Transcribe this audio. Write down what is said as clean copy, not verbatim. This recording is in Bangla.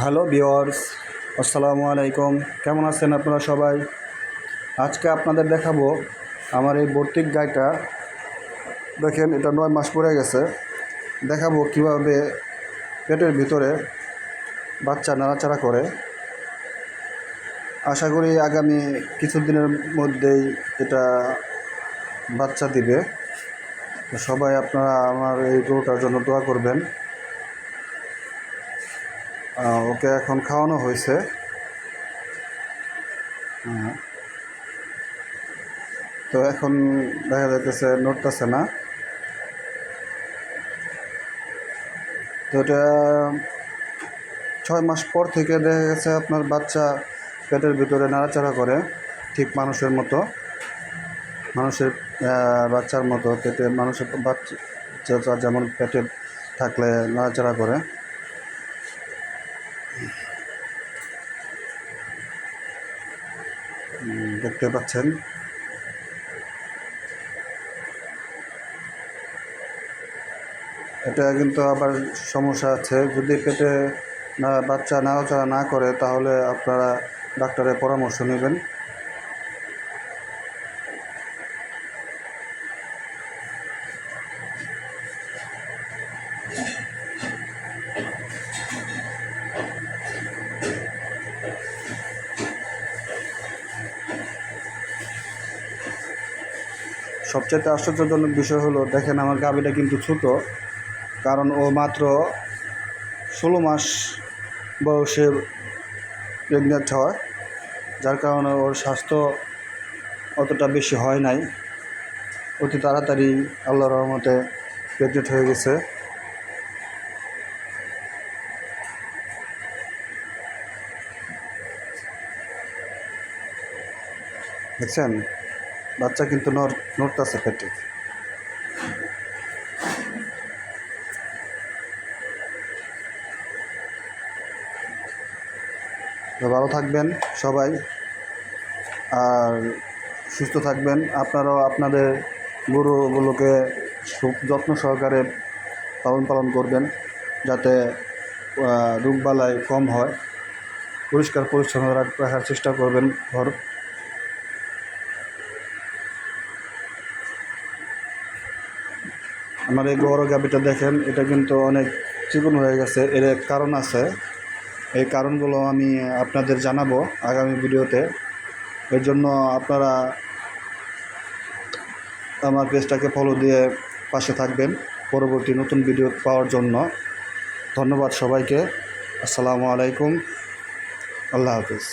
হ্যালো ভিউয়ার্স, আসসালামু আলাইকুম। কেমন আছেন আপনারা সবাই? আজকে আপনাদের দেখাবো আমার এই ভর্তিক গাইটা। দেখেন, এটা 9 মাস পরে গেছে। দেখাবো কিভাবে পেটের ভিতরে বাচ্চা নাড়াচাড়া করে। আশা করি আগামী কিছুদিনের মধ্যেই এটা বাচ্চা দিবে। তো সবাই আপনারা আমার এই গরুটার জন্য দোয়া করবেন। ওকে এখন খাওয়ানো হয়েছে। তো এখন দেখা যাইতেছে নড়তেছে না। তো এটা 6 মাস পর থেকে দেখা গেছে আপনার বাচ্চা পেটের ভিতরে নাড়াচাড়া করে, ঠিক মানুষের মতো, মানুষের বাচ্চার মতো পেটে, মানুষের বাচ্চা যেমন পেটে থাকলে নাড়াচাড়া করে। দেখতে পাচ্ছেন। এটা কিন্তু আবার সমস্যা আছে, যদি পেটে বাচ্চা নাড়াচাড়া না করে তাহলে আপনারা ডাক্তারের পরামর্শ নেবেন। সবচেয়ে আশ্চর্যজনক বিষয় হলো, দেখেন আমার গাভীটা কিন্তু ছোট, কারণ ও মাত্র 16 মাস বয়সে প্রেগনেন্ট হয়, যার কারণে ওর স্বাস্থ্য অতটা বেশি হয় নাই। অতি তাড়াতাড়ি আল্লাহর রহমতে প্রেগনেন্ট হয়ে গেছে। দেখছেন, বাচ্চা কিন্তু নড়তেছে পেটে। তো ভালো থাকবেন সবাই, আর সুস্থ থাকবেন। আপনারাও আপনাদের গরুগুলোকে খুব যত্ন সহকারে পালন করবেন, যাতে রোগবালাই কম হয়। পরিষ্কার পরিচ্ছন্ন রাখার চেষ্টা করবেন ঘর। আমার এই বড় গাভীটা দেখেন, এটা কিন্তু অনেক চিকন হয়ে গেছে। এর এক কারণ আছে, এই কারণগুলো আমি আপনাদের জানাবো আগামী ভিডিওতে। এর জন্য আপনারা আমার পেজটাকে ফলো দিয়ে পাশে থাকবেন পরবর্তী নতুন ভিডিও পাওয়ার জন্য। ধন্যবাদ সবাইকে। আসসালামু আলাইকুম। আল্লাহ হাফিজ।